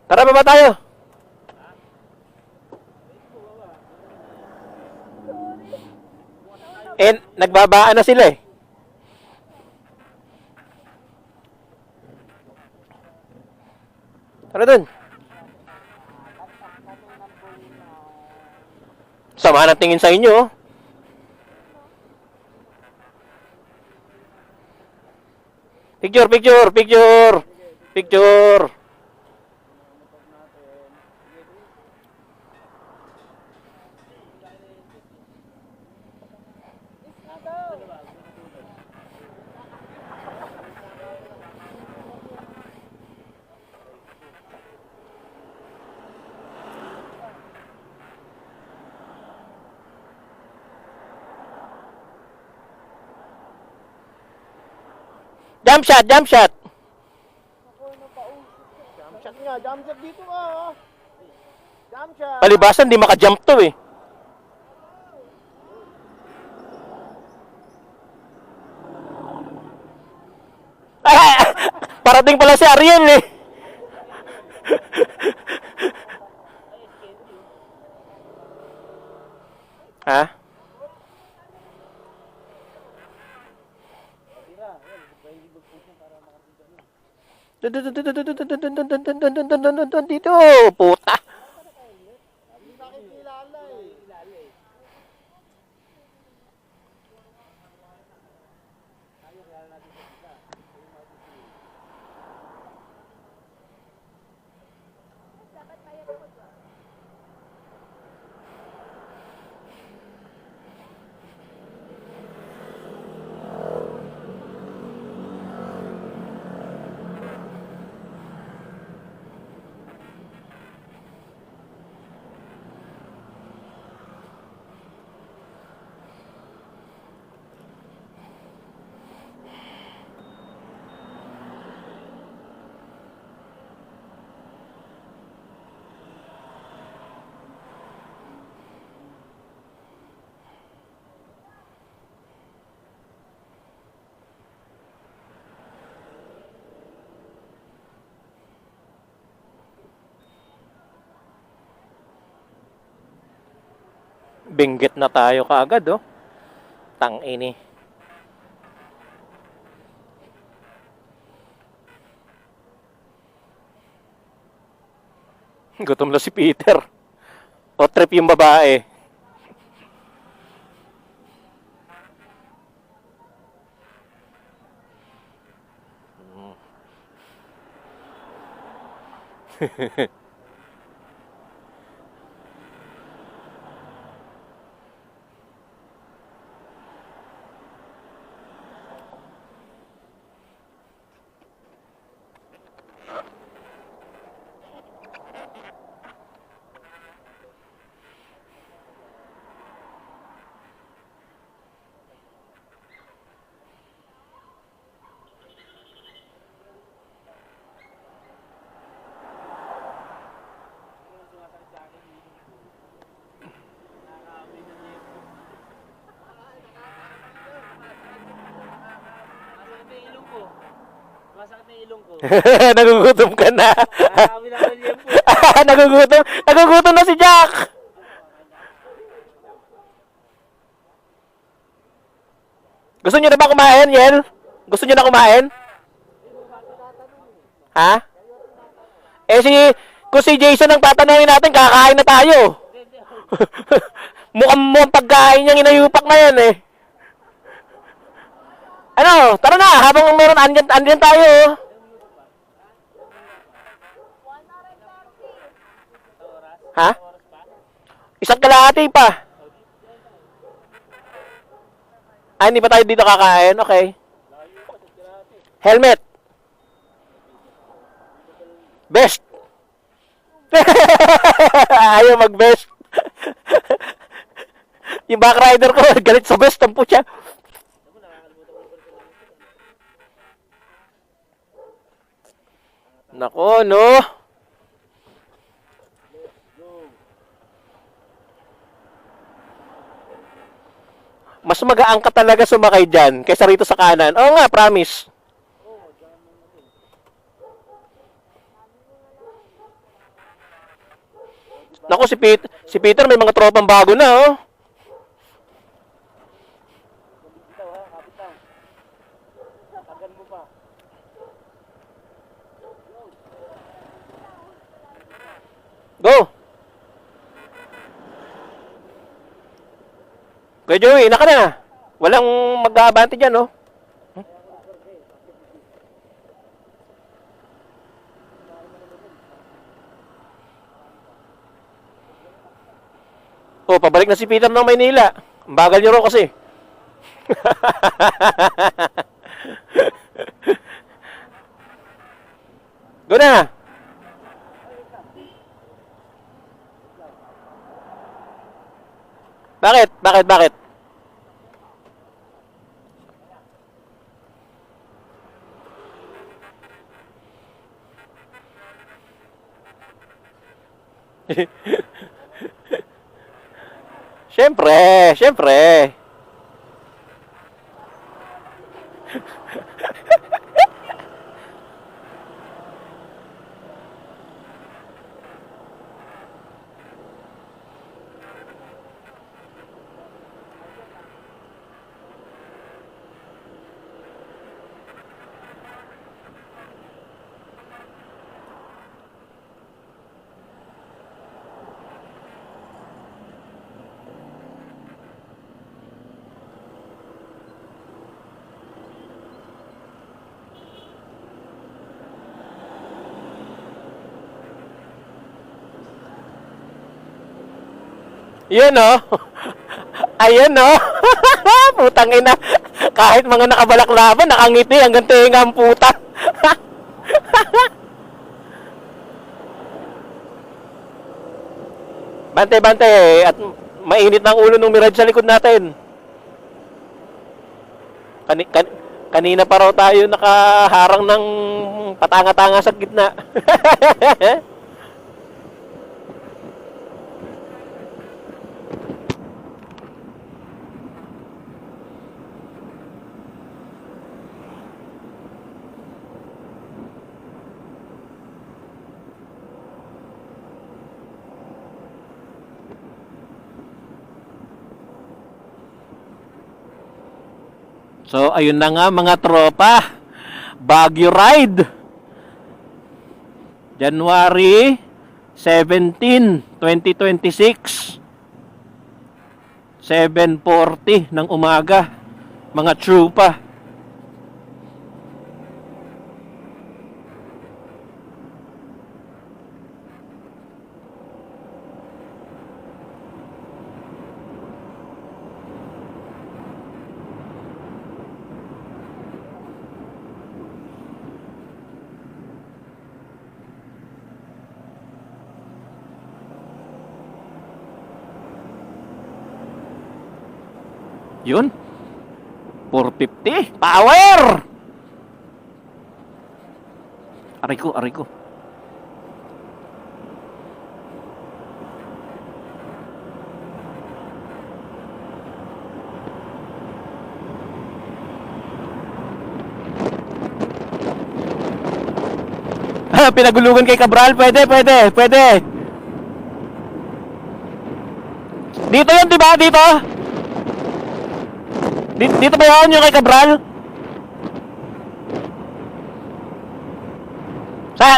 Tara, baba tayo. Nagbabaan na sila eh. Tara dun. Sama ng tingin sa inyo, oh. Picture, picture, picture. Picture. Jump shot, jump shot. Jump shot nga, jump shot dito ka. Jump shot. Palibasan, di maka-jump to eh. Parating pala si Ariel eh. Ha? Dito, puta. Binggit na tayo kaagad, oh. Tangini. Gutom na si Peter. O trip yung babae. Masakit na ilong ko. Nagugutom ka na. Nagugutom. Nagugutom na si Jack. Gusto niyo na ba kumain, Yel? Gusto niyo na kumain? Ha? Kung si Jason ang tatanungin natin, kakain na tayo. Mukhang pagkain niyang inayupak na yan eh. Ano, tara na, habang meron andyan tayo. Ha? Isang kalahati pa. Ah, hindi pa tayo dito kakain, okay. Helmet. Best. Ayaw mag-best. Yung back rider ko, galit sa best, tampo siya. Nako, no? Mas magaang ka talaga sumakay dyan kaysa rito sa kanan. Oo nga, promise. Naku, si Peter may mga tropang bago na, oh. Ikaw ha, kapit lang. Tagan mo pa. Go! Kuya Joey, naka na. Walang mag-aabante dyan, oh. Oh, pabalik na si Peter ng Maynila. Ang bagal niyo raw kasi. Go na! Bakit? Bakit? Bakit? Siyempre, siyempre. Yan oh. Ayan oh. Putang ina. Kahit mga nakabalaklaban, nakangiti hanggang tenga ang puta. Bante, bante. At mainit ng ulo ng Mirage sa likod natin. Kanina pa raw tayo nakaharang ng patanga-tanga sa gitna. So, ayun na nga mga tropa. Baguio Ride. January 17, 2026. 7:40 ng umaga. Mga tropa. Yun. 450. Power! Aray ko, aray ko. Pinagulugan kay Cabral. Pwede, pwede, pwede. Dito yun, diba? Dito? Dito ba yun yung kay Cabral?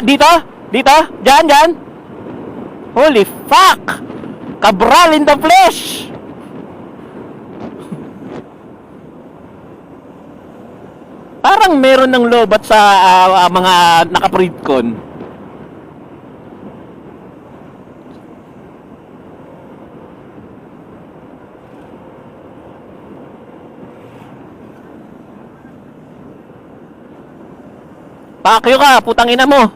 Dito? Dito? Diyan, diyan? Holy fuck! Cabral in the flesh! Parang meron ng lobat sa mga naka-predcon. Pakyo ka, putang ina mo.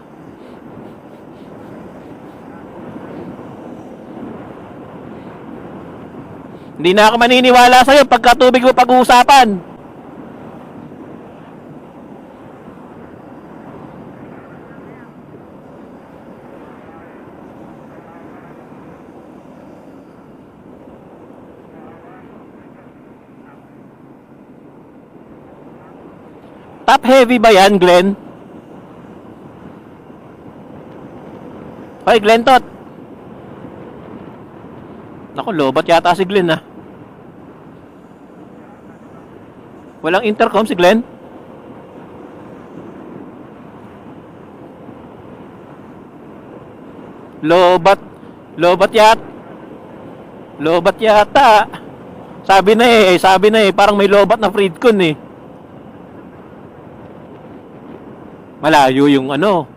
Hindi na ako maniniwala sa'yo pagka tubig mo pag-uusapan. Top heavy ba yan, Glenn? Hoy, Glenn Tot. Naku, lobat yata si Glenn, ah. Walang intercom si Glenn? Lobat. Lobat yata. Lobat yata. Sabi na eh. Parang may lobat na Fridcon eh. Malayo yung ano.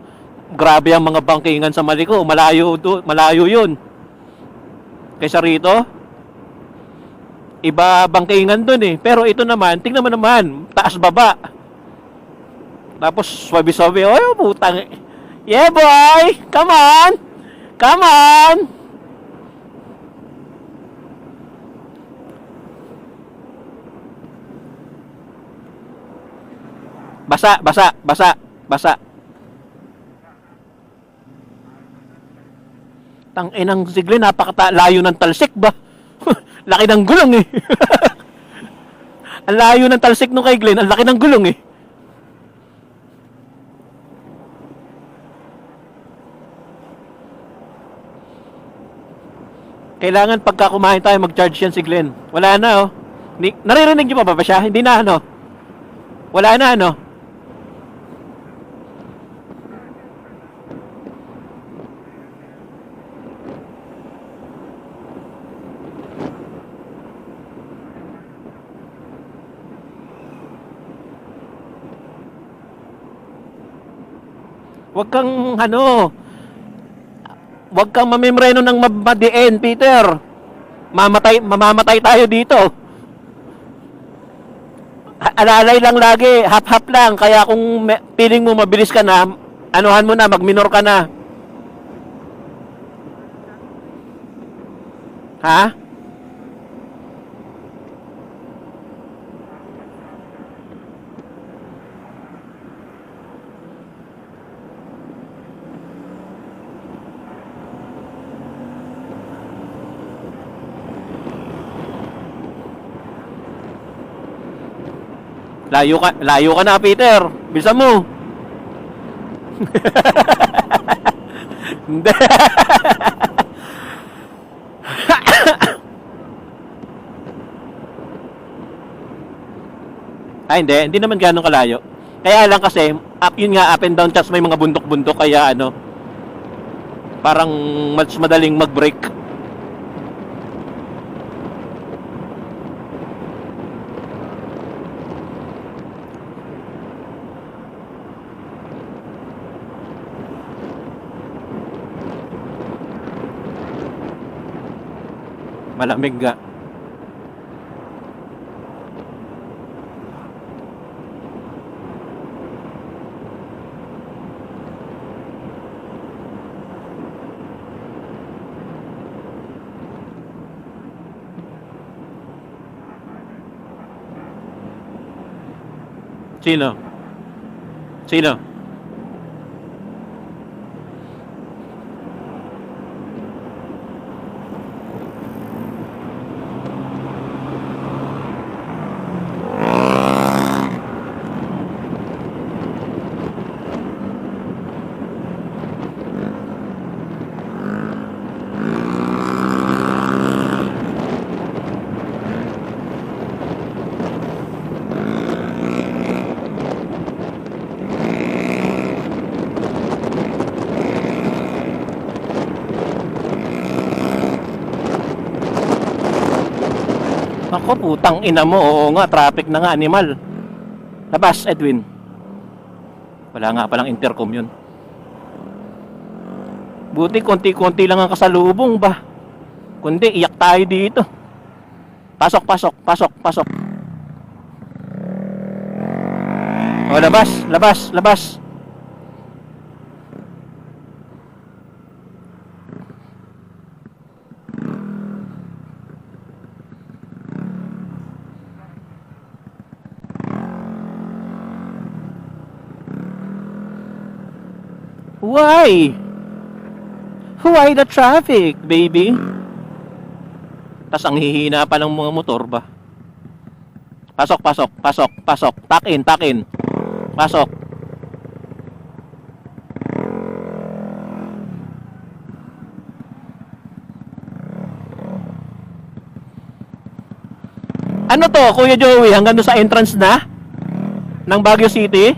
Grabe ang mga bangkingan sa Maliko. Malayo yun. Kaysa rito, iba bangkingan dun eh. Pero ito naman, tingnan mo naman, taas baba. Tapos swabe-swabe, oh putang. Yeah boy, come on. Come on. Basa. Tang inang sigli, layo ng talsik ba? Laki ng gulong eh. Ang layo ng talsik nung kay Glenn, ang laki ng gulong eh. Kailangan pagka kumain tayo mag-charge yan si Glenn. Wala na oh. Naririnig niyo pa ba siya? Hindi na ano. Wala na ano. Huwag kang mamimreno ng mabadiin, Peter. Mamamatay tayo dito. Alalay lang lagi, hap-hap lang. Kaya kung feeling mo mabilis ka na, anuhan mo na, mag-minor ka na. Ha? Layo ka na, Peter. Bilisan mo. Hindi. Ay, hindi naman gano'ng kalayo. Kaya lang kasi, yun nga, up and down, tas may mga bundok-bundok, kaya ano, parang mas madaling mag-brake. Malamig nga. Sino? Ako, putang ina mo. Oo nga, traffic na nga, animal. Labas, Edwin. Wala nga palang intercom yun. Buti, konti-konti lang ang kasalubong ba? Kundi, iyak tayo dito. Pasok. O, labas. Why? Why the traffic, baby? Tas ang hihina pa ng mga motor ba? Pasok. Pack in. Pasok. Ano to, Kuya Joey? Hanggang doon sa entrance na? Ng Baguio City?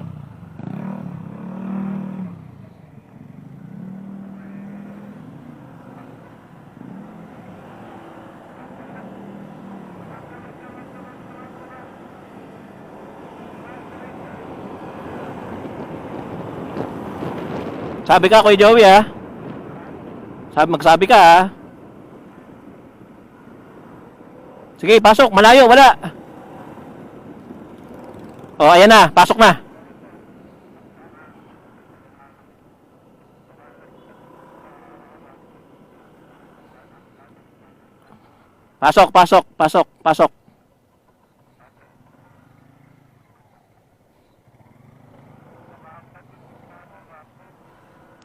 Sabi ka, Kuya Joey, ha? Magsabi ka, ha? Sige, pasok. Malayo, wala. O, ayan na. Pasok na. Pasok, pasok, pasok, pasok.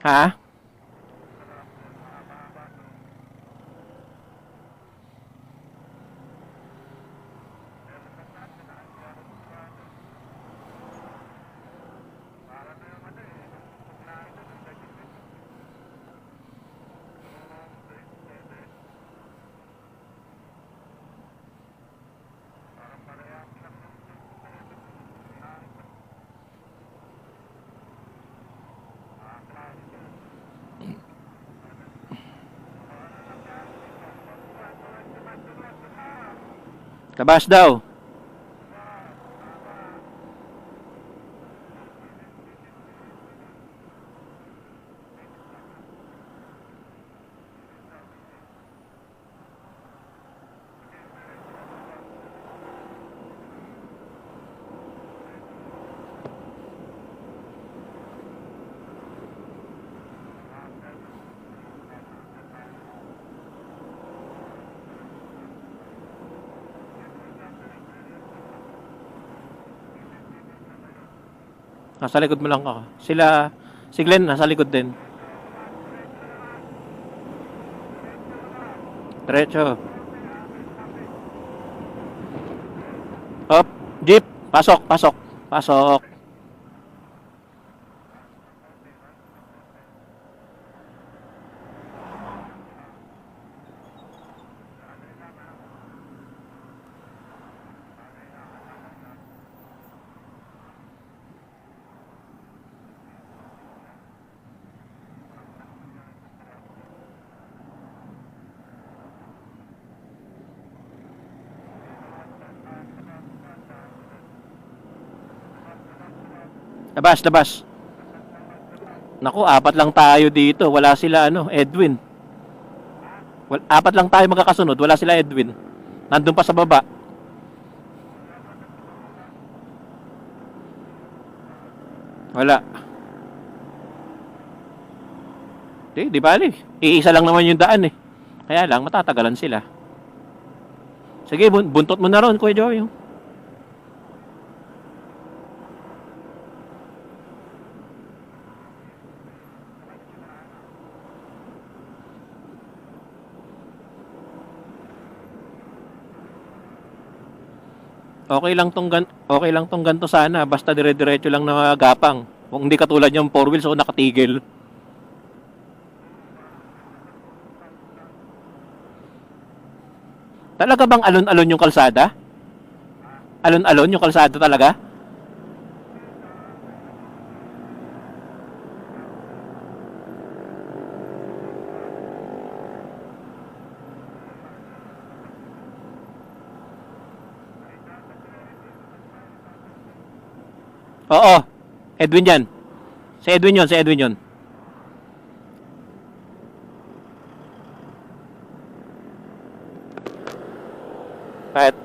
Ha? Labas daw. Nasa likod mo lang ako. Si Glenn, nasa likod din. Diretso. Up, jeep. Pasok, pasok, pasok. Labas, labas. Naku, apat lang tayo dito. Wala sila, Edwin. Apat lang tayo magkakasunod. Wala sila, Edwin. Nandun pa sa baba. Wala. Di bali. Iisa lang naman yung daan, eh. Kaya lang, matatagalan sila. Sige, buntot mo na ron, Kuya Joey. Okay lang tong ganto sana, basta dire-diretso lang na gapang. Kung hindi katulad yung four wheels o nakatigil. Talaga bang alon-alon yung kalsada? Alon-alon yung kalsada talaga? Oo. Edwin yan. Si Edwin yun. Kahit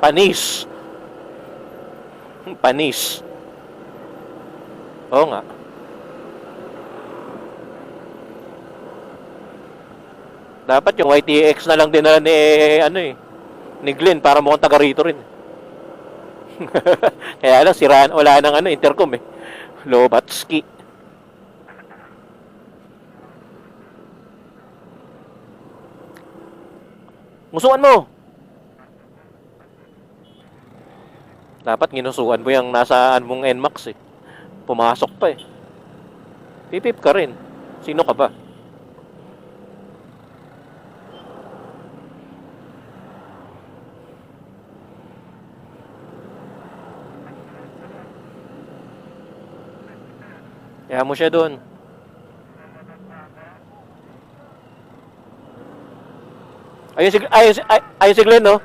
panis. Panis. Oo nga. Dapat yung YTX na lang din na ni Glenn para mukhang taga rito rin. Kaya lang siraan, wala nang intercom eh. Lobatski. Ngusuan mo. Dapat ginusuan mo yung nasaan mong NMAX eh. Pumasok pa eh. Pipip ka rin. Sino ka ba? Kaya mo siya doon. Ayun si Glenn, no?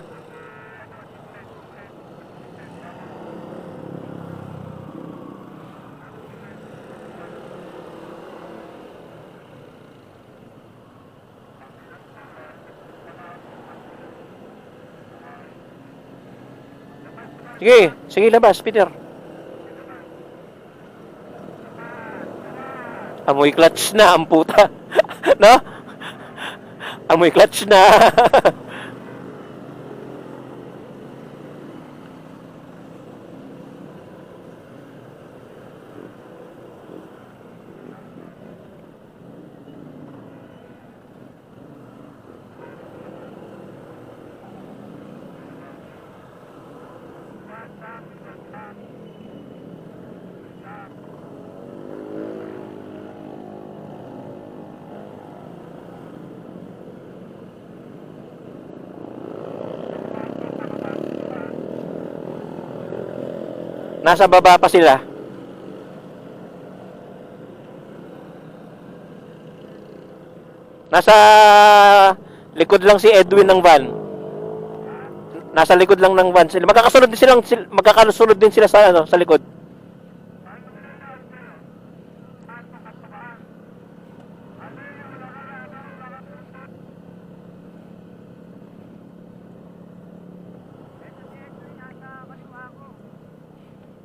Sige, labas, Peter. Amoy clutch na ang puta. No? Amoy clutch na. Nasa baba pa sila. Nasa likod lang si Edwin ng van. Nasa likod lang ng van sila. Magkakasunod din sila sa sa likod.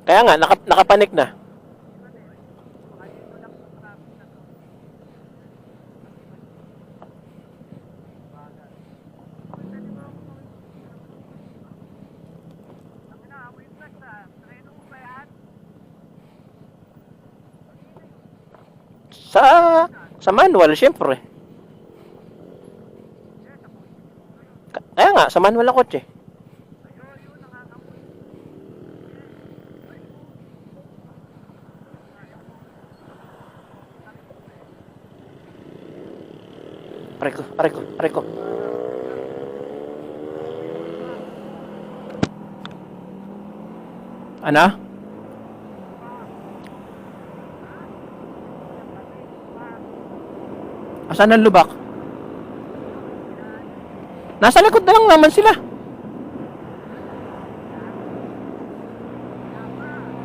Kaya nga, nakapanik na. Sa manual, syempre. Kaya nga, sa manual ang kotse. Aray ko. Ano? Asan ang lubak? Nasa likod na lang naman sila.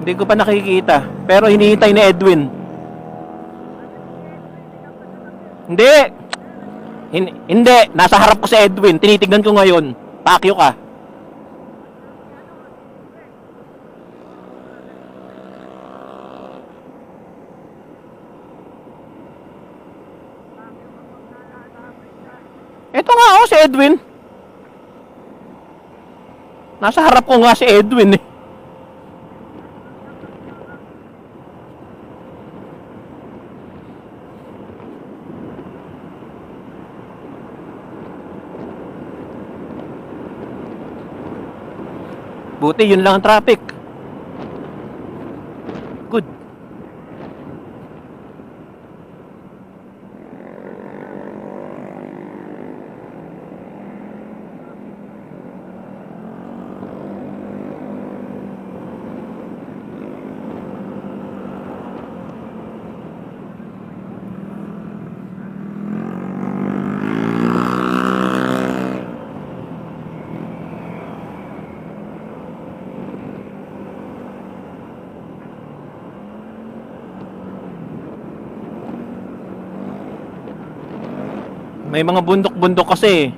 Hindi ko pa nakikita. Pero hinihintay ni Edwin. Hindi. Hindi. Nasa harap ko si Edwin. Tinitignan ko ngayon. Pakyo ka. Ito nga si Edwin. Nasa harap ko nga si Edwin eh. Buti yun lang ang traffic. Good. May mga bundok-bundok kasi.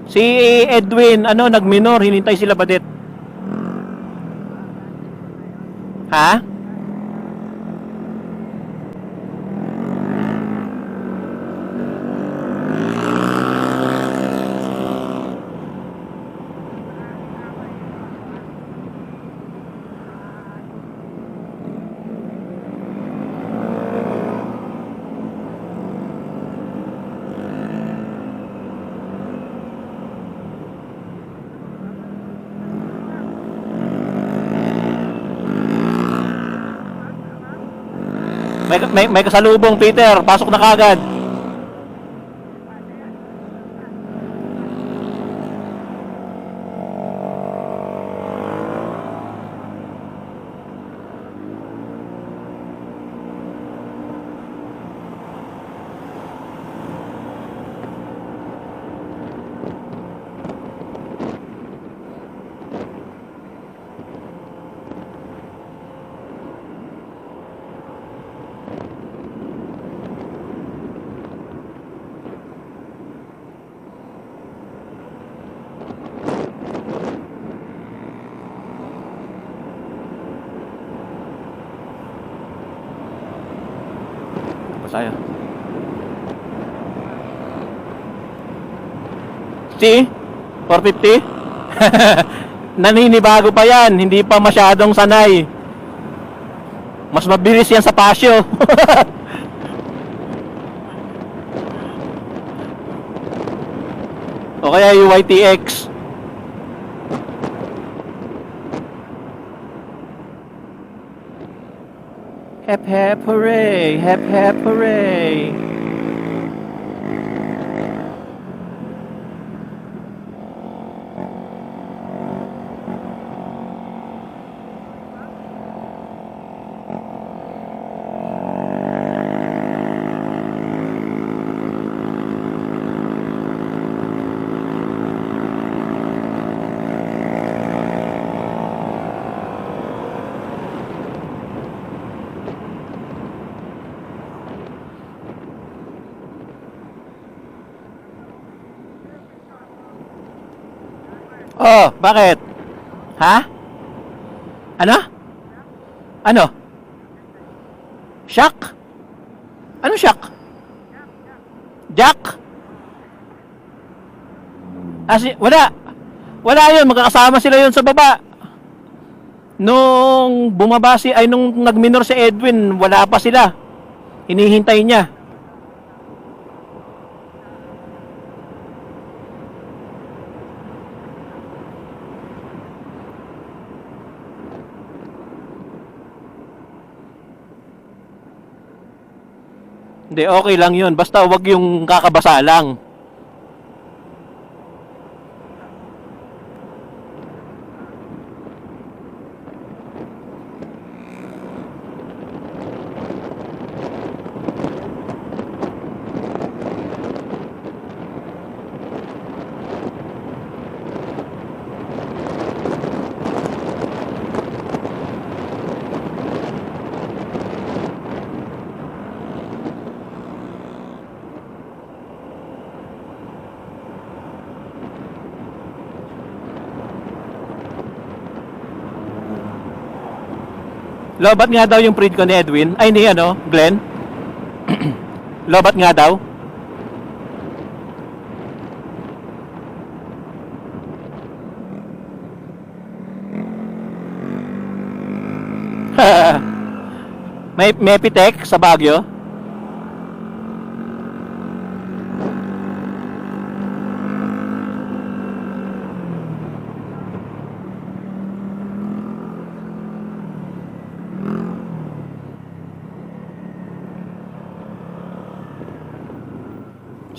Si Edwin, nagminor, hinintay sila Badet. Ha? May kasalubong, Peter. Pasok na kagad. Tayo. See? 450? Naninibago pa yan. Hindi pa masyadong sanay. Mas mabilis yan sa Pasio. O kaya yung YTX. Hep hep hooray! Hep hep hooray! Oh, bakit? Ha? Ano? Ano? Shock? Ano shock? Jack? Wala. Wala yun. Magkakasama sila yun sa baba. Nung bumaba nung nagminor si Edwin, wala pa sila. Hinihintay niya. Hindi, okay lang yun. Basta wag yung kakabasa lang. Lobat nga daw yung pread ko ni Edwin. Ay, ni Glenn. Lobat nga daw. May Mepitek sa Baguio.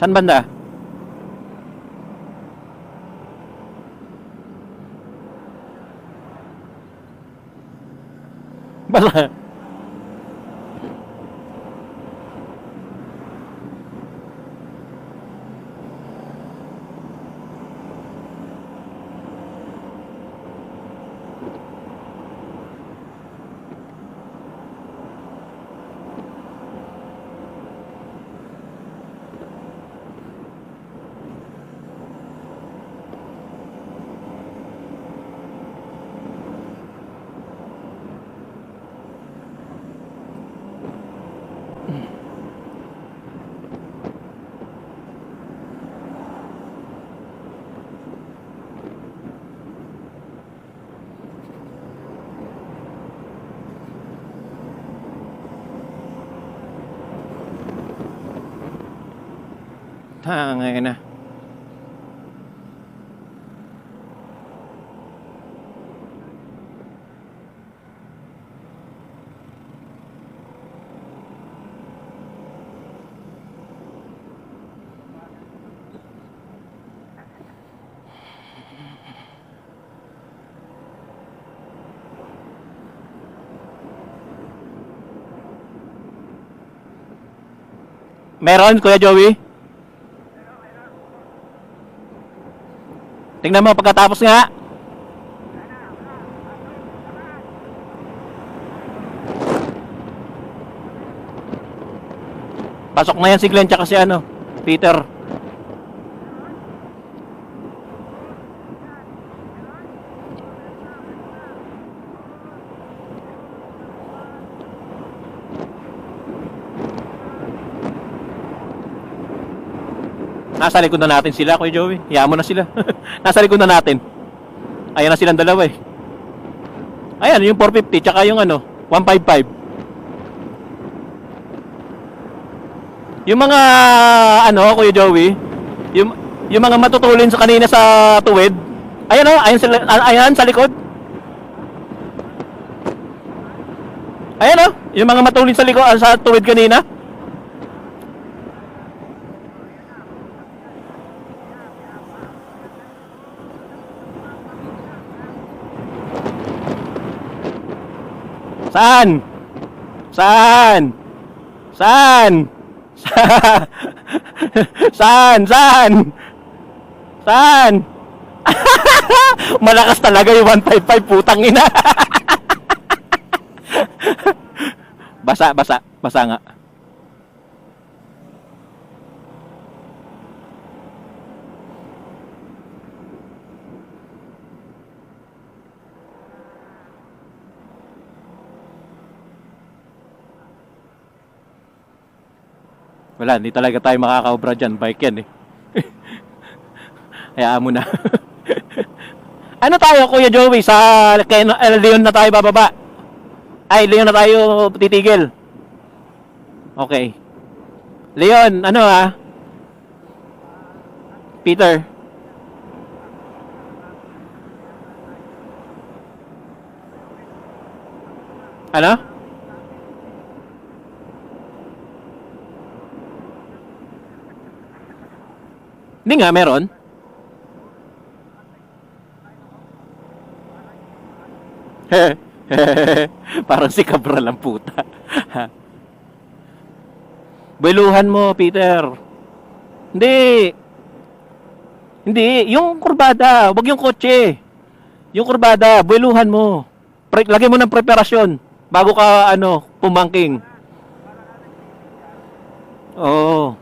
Saan banda? Basta. Ngayon na. Meron, Kuya Joey? Tingnan mo pagkatapos nga. Pasok na yan si Glenn tsaka si Peter. Nasa likod na natin sila, Kuya Joey. Hayaan mo na sila. Nasa likod na natin. Ayan na silang dalawa eh. Ayan, yung 450, tsaka yung 155. Yung mga, Kuya Joey, yung mga matutulin sa kanina sa tuwid, ayan sa likod. Ayan yung mga matulin sa likod, sa tuwid kanina. Saan? Saan? Saan? Saan? Saan? Saan? Malakas talaga yung 155, putang ina. Basa, basa. Basa nga. Wala, hindi talaga tayo makakaobra dyan. Bike yan eh. Hayaan mo na. Ano tayo, Kuya Joey? Sa Leon na tayo bababa. Ay, Leon na tayo titigil. Okay. Leon, Peter. Ano? Hindi nga, meron. Parang si Cabral ang puta. Builuhan mo, Peter. Hindi. Hindi, yung kurbada, wag yung kotse. Yung kurbada, builuhan mo. Lagay mo ng preparasyon bago ka pumangking. Oo.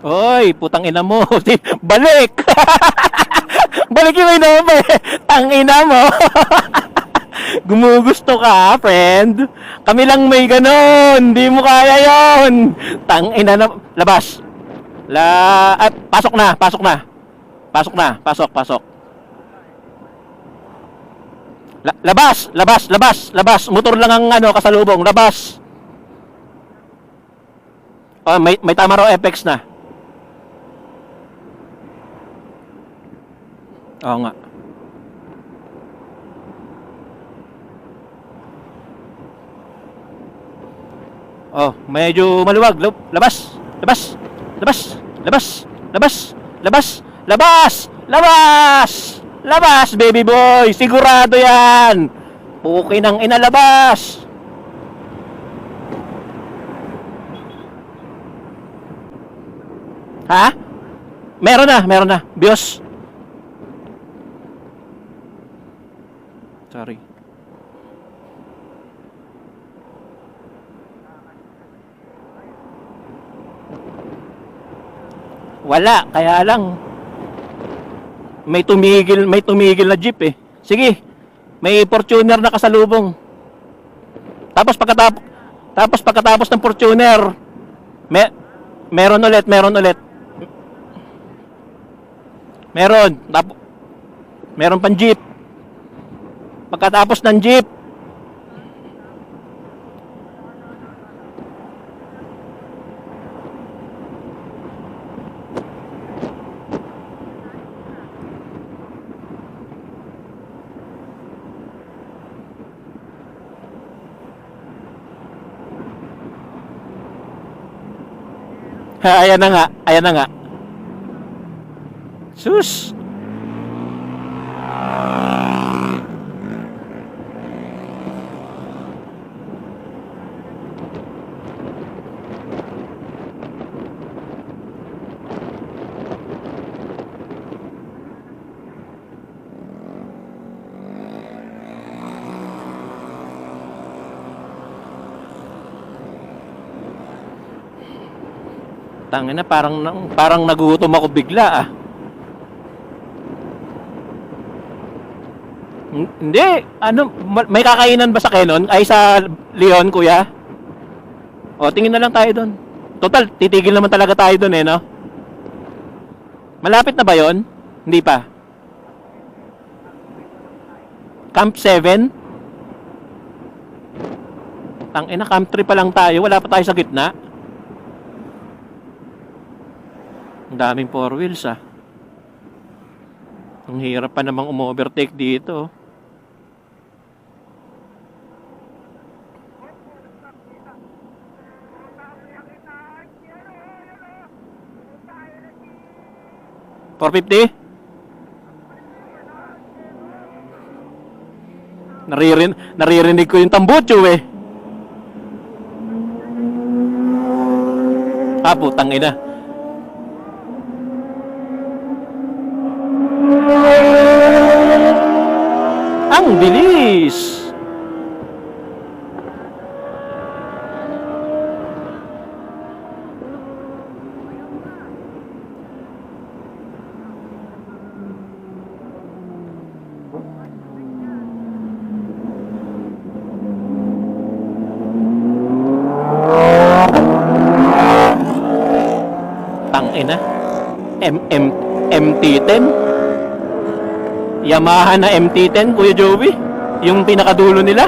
Oy, putang ina mo. Balik. Balik yung ina mo. Ang ina mo. Gumugusto ka, friend. Kami lang may ganon. Hindi mo kaya yon. Tang ina na. Labas. Pasok na, pasok na. Pasok na, pasok. Labas. Motor lang ang kasalubong. Labas. Oh, may tama raw FX na. Oo nga. Oh, medyo maluwag. Labas, baby boy. Sigurado yan. Puki ng inalabas. Ha? Meron na. Bios. Sorry. Wala, kaya lang may tumigil na jeep eh. Sige. May Fortuner na kasalubong. Tapos pagkatapos ng Fortuner, meron ulit. Meron pang jeep. Pagkatapos ng jeep, ayan na nga. Sus. Tangina, parang nagugutom ako bigla ah. Hindi, ano, may kakainan ba sa Kenon? Ay sa Leon, kuya? O, tingin na lang tayo doon. Total, titigil naman talaga tayo doon eh, no? Malapit na ba yon? Hindi pa. Camp 7? Tangina, Camp 3 pa lang tayo. Wala pa tayo sa gitna. Ang daming four wheels ah. Ang hirap pa namang umovertake dito. $450? Naririnig ko yung tambutso eh. Ah, putang ina. Ang bilis! Tangina. MT-10? Yamaha na MT-10, Kuya Joey? Yung pinakadulo nila?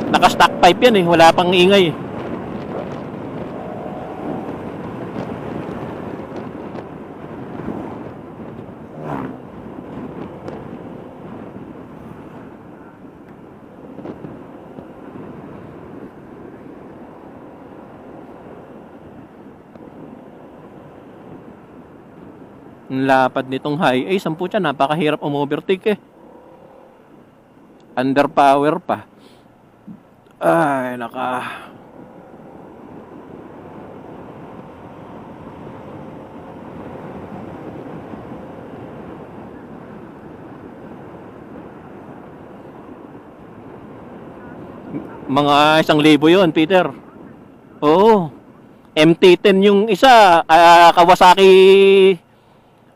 Naka-stock pipe yan eh, wala pang ingay eh. Ang lapad nitong high ace, ang putya, napakahirap umovertake eh. Underpower pa. Ay, naka... Mga 1,000 yun, Peter. Oo. MT-10 yung isa, Kawasaki...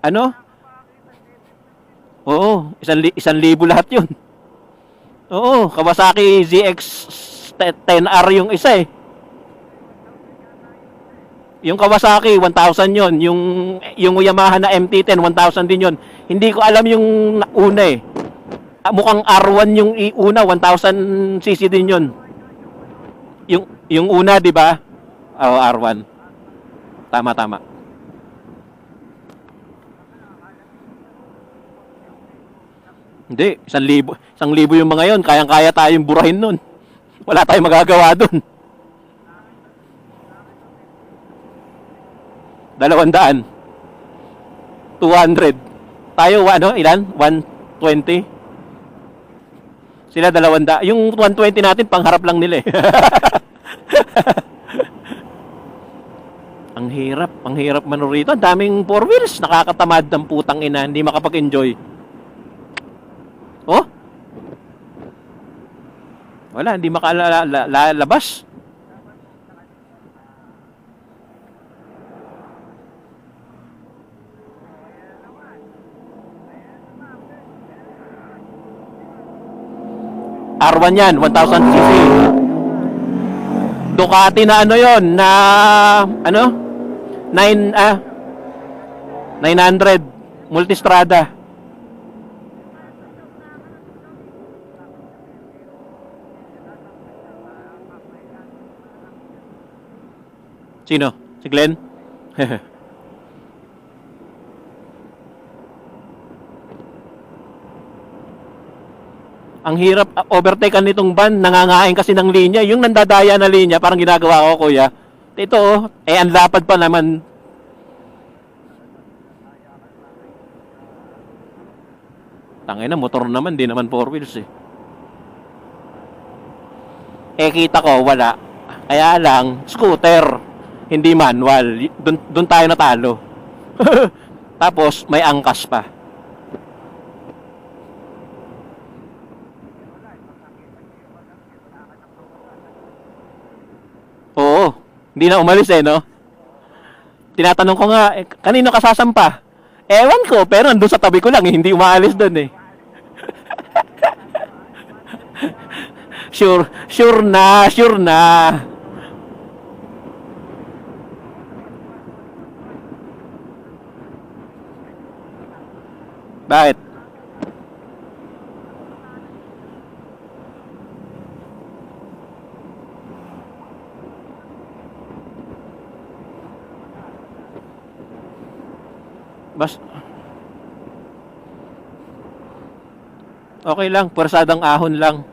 Ano? Oo, 1,000 lahat yun. Oo, Kawasaki ZX-10R yung isa eh. Yung Kawasaki, 1,000 yun. Yung Yamaha na MT-10, 1,000 din yun. Hindi ko alam yung una eh. Mukhang R1 yung una, 1,000 cc din yun. Yung una, di ba? Oo, R1. Tama. Hindi, 1,000 yung mga yon, kayang-kaya tayong burahin nun. Wala tayong magagawa dun. 200. 200. Tayo, ano, ilan? 120. Sila 200. Yung 120 natin, pangharap lang nila eh. Ang hirap man rito. Ang daming four wheels. Nakakatamad ng putang ina. Hindi makapag-enjoy. Oh? Wala, hindi makalalabas. R1 yan, 1,000 cc. Ducati na ano yon, na ano? 900 Multistrada. Sino? Si Glenn? Ang hirap overtakean nitong van, nangangain kasi ng linya. Yung nandadaya na linya, parang ginagawa ko, kuya. Ito, ang lapad pa naman. Tangina, motor naman, di naman four wheels eh. Kita ko, wala. Kaya lang, scooter. Hindi manual. Doon tayo natalo. Tapos, may angkas pa. Hindi na umalis eh, no? Tinatanong ko nga, kanino ka sasampa? Ewan ko, pero nandun sa tabi ko lang, eh, hindi umaalis doon eh. Sure na, sure na. Bakit? Bas Okay lang, pwersadang ahon lang.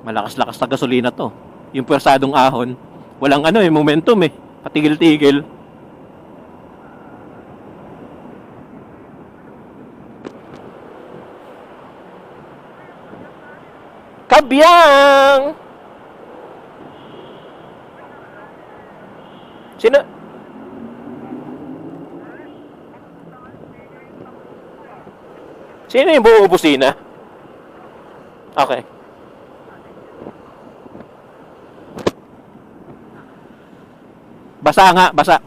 Malakas-lakas na gasolina to. Yung pwersadong ahon, walang ano eh, momentum eh. Patigil-tigil. Kabyang! Sino? Sino yung buo busina? Okay. Basa nga, basa.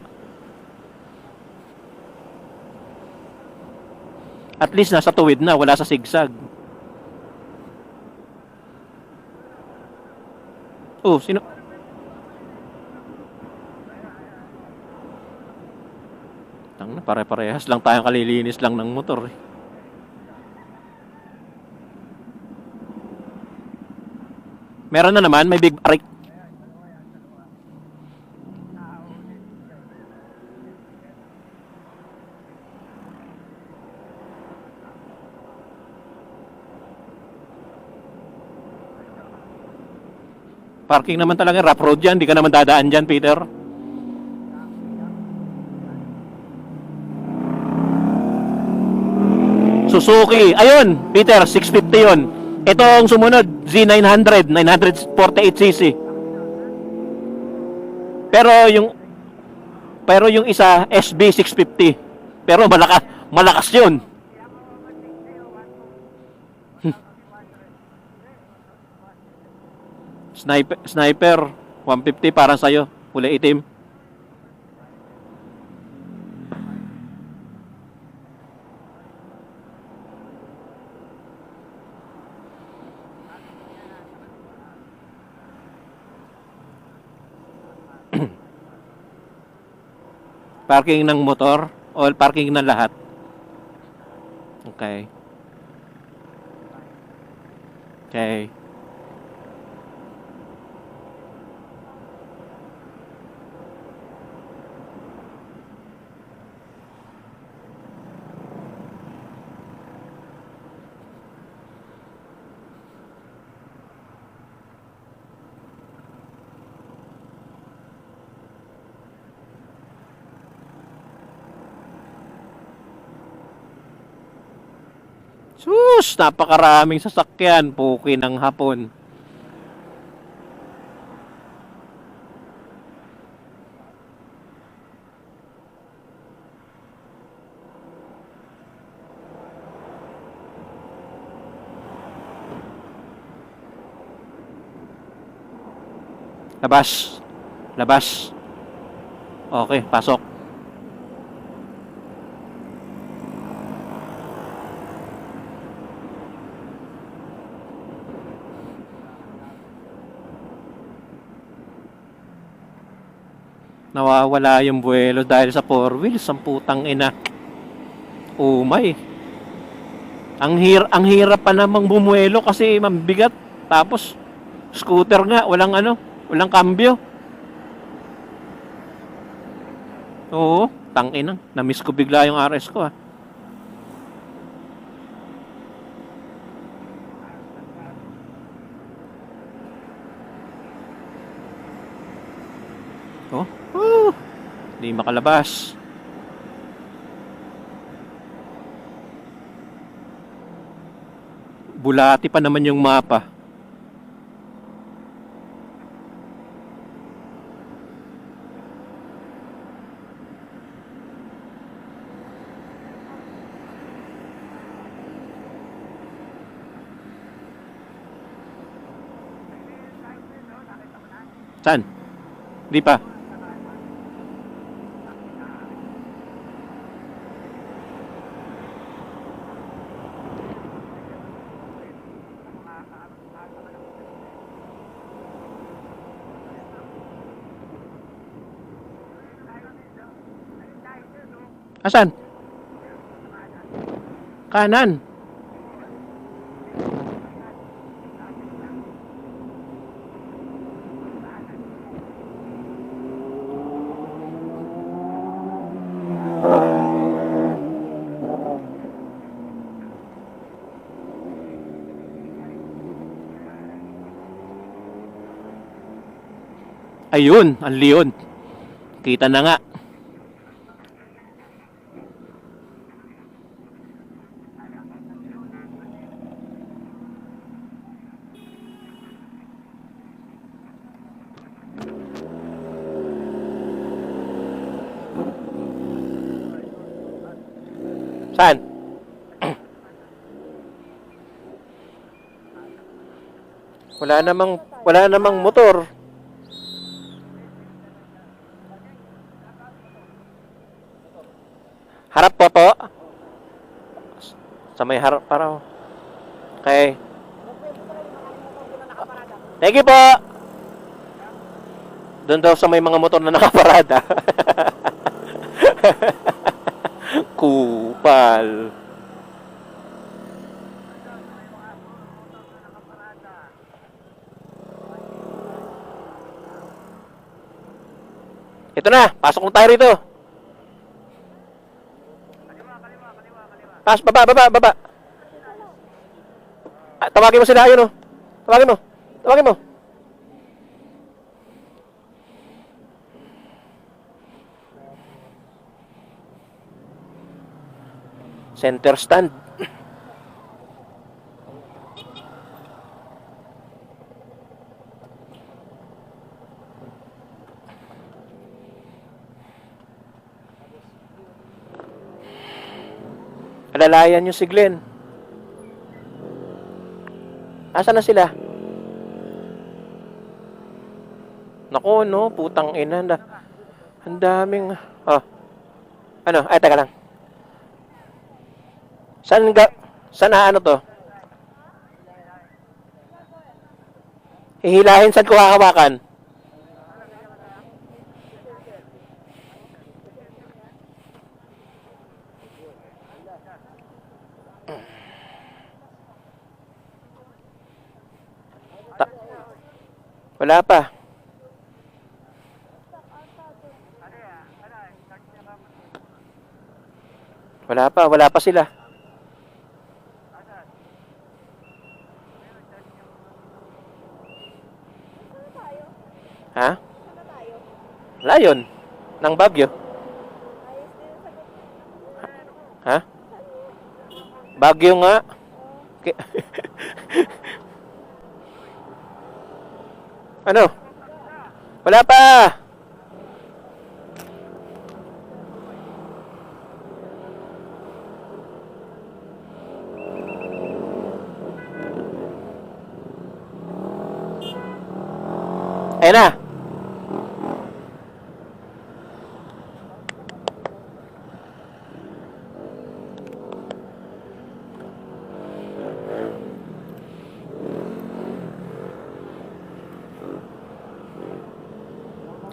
At least nasa tuwid na, wala sa sigsag. Oh, sino? Tangina, pare-parehas lang tayong kalilinis lang ng motor eh. Meron na naman, may big brake. Parking naman talaga, rough road yan. Di ka naman dadaan dyan, Peter. Suzuki. Ayun, Peter, 650 yun. Ito ang sumunod, Z900, 948cc. Pero yung isa, SB 650. Pero malakas yun. Sniper 150 parang sa'yo, kulay itim. Parking ng motor o parking ng lahat? Okay. Okay. Sus, napakaraming sasakyan, puki ng hapon. Labas. Labas. Okay, pasok. Nawawala yung buwelo dahil sa four wheels, ang putang ina. Umay. Ang hirap pa namang bumuelo kasi mabigat. Tapos scooter nga, walang kambyo. Oo, tangina. Na-miss ko bigla yung RS ko ah. Oh, hindi makalabas. Bulati pa naman yung mapa. Saan? Di pa. Asan? Kanan. Ayun, ang leon. Kita na nga. Saan? Wala namang motor. Harap po po. Sa may harap para. Okay. Thank you po. Doon daw sa may mga motor na nakaparada. Kupal. Ito na, pasok na tayo rito. Baba. Ah, tawagin mo sila, ayun oh. Tawagin mo. Center stand. Alalayan nyo si Glenn. Asa na sila? Naku, no, putang ina. Ang daming... Oh. Ano? Ay, teka lang. Saan na ano to? Hihilahin, saan ko hahawakan? Wala pa. Wala pa sila. Ha? Layon. Ng Baguio. Ha? Baguio nga. Okay. Ano? Wala pa. Ayan na.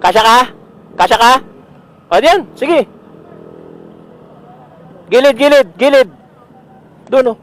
Kasya ka? Kasya ka? O, diyan. Sige. Gilid. Doon, oh.